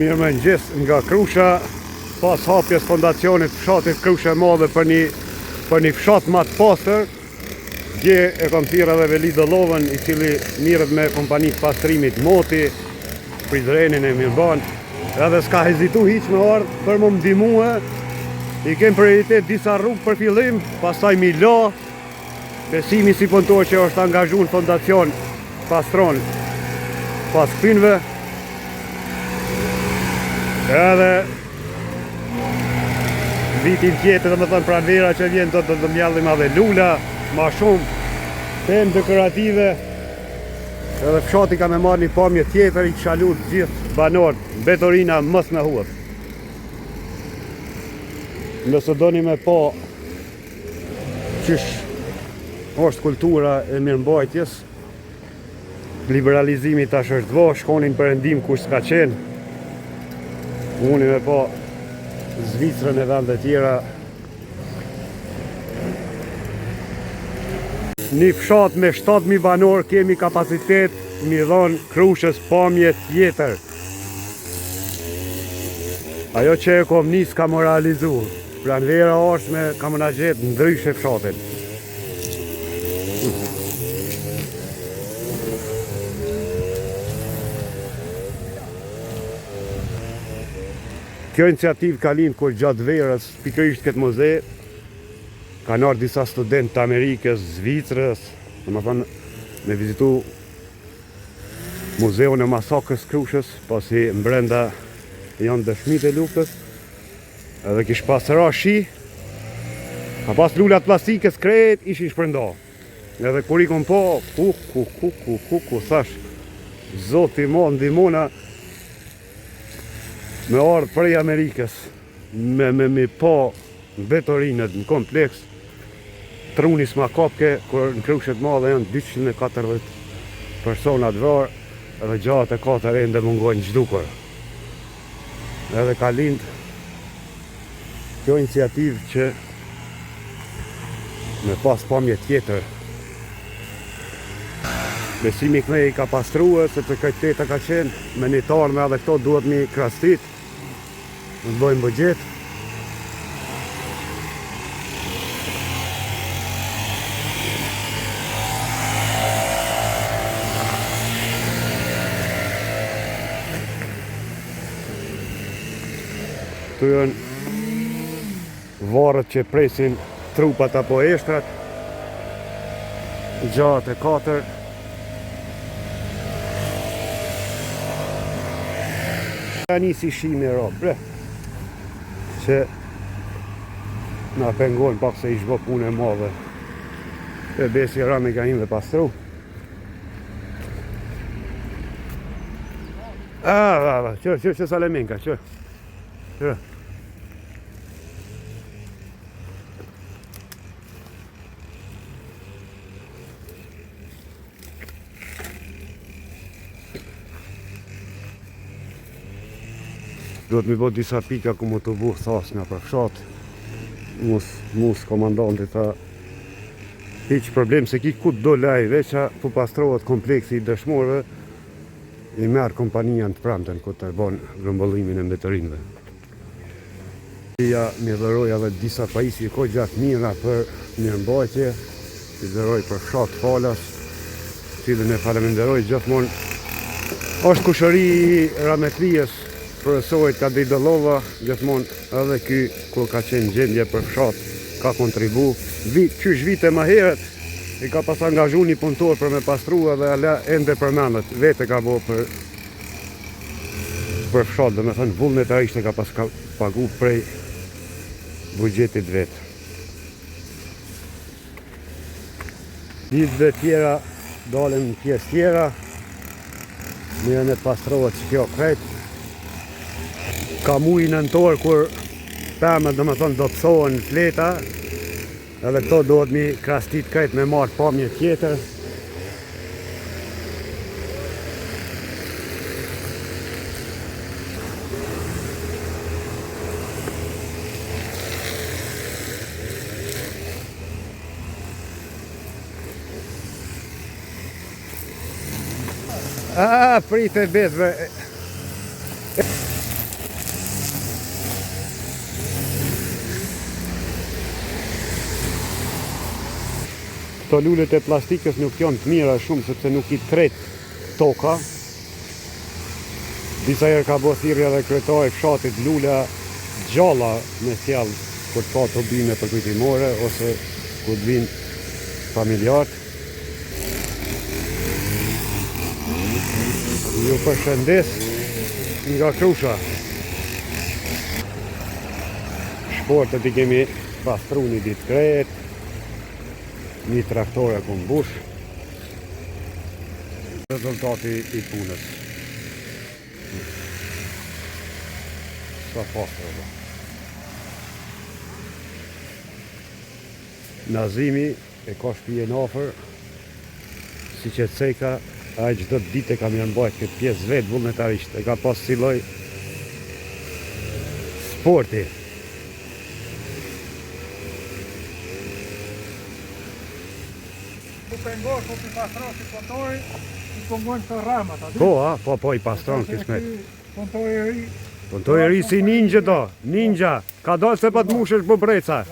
Mirëmëngjes nga Krusha, pas hapjes fondacionit fshatit Krusha e Madhe për një fshat më të pastër. Dje e kam thirrë edhe Veli Dollovën, i cili mirët me kompani të pastrimit Moti, Prizrenin e Mirban, edhe s'ka hezitu hiq me ardhë për më ndihmue. I kem prioritet disa rrugë për fillim, pastaj mi la. Besimi si punëtor që është angazhu në fondacion pastron pas këpinve. Edhe vitin tjetër, dhe më thënë pranvera që vjen do të mjallim edhe lula, ma shumë temë dekorative. Edhe fshati ka me marrë një pamje tjetër, i kisha lutë gjithë banorët, Betorina mës me huët. Nëse doni me pa qysh është kultura e mirëmbajtjes, liberalizimi tash është vo, shkonin perëndim kush s'ka qenë. Unë me pa Zvicrën e vende tjera. Një fshat me 7.000 banor kemi kapacitet mi dhonë Krushës pamje tjetër. Ajo që e kom nis ka më realizu. Pranvera është me ka më na gjetë ndryshe fshatin. Kjo iniciativë ka lind kur gjatë verës, pikërisht këtë muze, kanë ardhur disa studentë të Amerikës, Zvicrës, domethënë me vizitu muzeun e masakrës Krushës, pasi mbrenda janë dëshmitë e luftës, edhe kish pas rashi, ka pas lulat plastike skret, ishin shpërnda. Edhe kur i kom po, thash, Zoti mo ndihmona, me ardhë prej Amerikës, me pa Betorinët në kompleks, truni s'ma kapke, kur në Krushet Madhe janë 240 persona të vrarë, edhe gjatë e 4 ende mungojnë gjdukur. Edhe ka lind kjo iniciativë që me pas pamje tjetër. Besimi kënej ka pastruë, sepse këtë teta ka qenë, me një tarme edhe këto duhet mi krastit, në të bojmë bëgjet. Këtu janë varët që presin trupat apo eshtrat, gjatë e 4. Nisi shimi e ropë, që na pengon pak se i shbo punë e madhe. E besi rame ka him dhe pastru. Që Saleminka, që. Duhet mi bot disa pika ku mu të buh thas nga për fshat. Mus komandanti tha, hiq problem se ki ku do laj, veqa po pastrohet kompleksi i dëshmorëve, i merë kompanian të pramten ku të bon grëmbëllimin e mbetërinve. Ja mi dhëroj edhe disa pajisje ko gjatë mira për mirëmbajtje, i dhëroj për fshat falas, cilën e faleminderoj gjithmonë. Është kushëri i Rametrijës, profesorit ka Veli Dollova, gjithmonë edhe ky kur ka qenë gjendje për fshat, ka kontribu. Qysh vite më herët, i ka pas angazhu një punëtor për me pastru edhe ala ende përmendet, vete ka bo për fshat, dhe me thënë vullnetarisht e ka pas pagu prej bugjetit vetë. Ditëve tjera, dalën në pjesë tjera, mirën e pastrohet që kjo krejt. Ka muj nëntor kur pëmët dhe më thonë do pësohen në fleta, edhe këto dohet mi krastit krejt me marrë pamje tjetër. Pritë e bezve. Këto lulet e plastikës nuk janë të mira shumë sepse nuk i tret toka. Disa herë ka bo thirrje dhe kryetari fshatit lula gjalla me sjell kur ka turbine për kujtimore ose kur të vinë familjarët. Ju përshëndes nga Krusha. Shportet i kemi pastru një ditë krejt, një traktore ku mbush. Rezultati i punës. Sa pastër dhe. Nazimi e ka shpijen afer, si që ceka, a gjdo ditë e kam janë bajt këtë pjesë vetë vullnetarisht, e ka pas si lloj sporti. Tu pengosh, po ti pastron si kontori, i pëngojnë të ramat, a di? Po, i pastron kismet. Kontori e ri. Kontori e ri si ninja do, ninja, ka dalë se pa të mushesh bëbreca.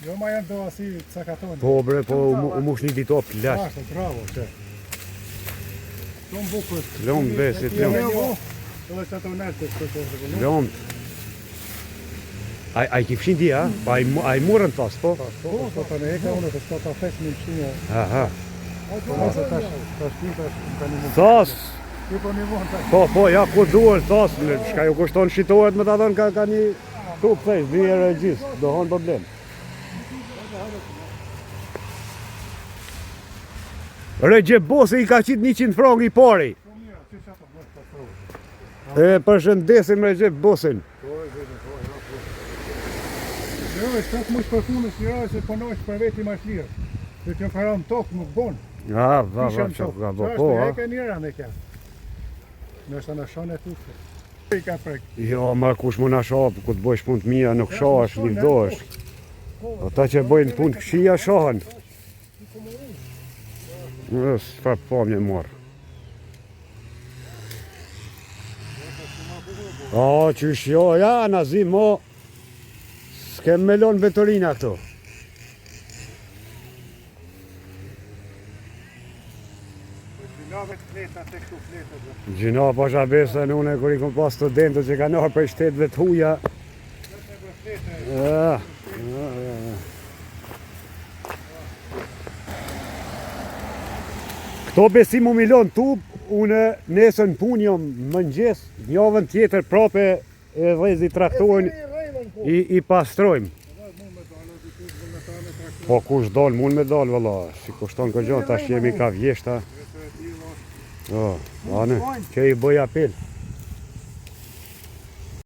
Jo ma janë do asi cakatoni. Po bre, po u mush një ditë o plash. Ashtë, bravo, që. Lom bukës. Lom besit, lom. Edhe që ato nërtës të të të Lom. A i kifshin di, a? A i murën tas, po? Po, të në eka unë të shto të fesh një shtinja. Aha. Po, se tash një të një mund. Tas! Ti po një mund tash. Po, ja, ku duhet tas, shka ju kushton shitohet me të adhën ka një tup, thejsh, një herë e gjithë, do hanë problem. Recep Bosi i ka qitë 100 frangë i pari. E përshëndesim Recep Bosin. Jo, e shtak mush për punës një rrë se përnojsh për veti ma shlirë. Se që faram tokë nuk bon. Va, që ka bo, po, a? Eke njëra në kja. Nështë në shonë e tufë. I ka prek. Jo, ma kush më në shapë, ku të bojsh punë të mija, nuk shash, livdosh. Ata që bojnë punë të këshia shahen. Fa pamje marë. Qysh jo, ja, Nazim, mo. S'kem melon vetorina këtu. Gjina pasha besën une kër i kom pas studentët që ka nërë për shtetëve të huja. Këto besim u milon tu, une nesën pun jom mëngjes, njavën tjetër prape e dhezi traktojnë i pastrojmë. Po kush dal, mund me dal, valla, si kushton këtë gjonë, tash jemi ka vjeshta. Ane, që i bëj apel.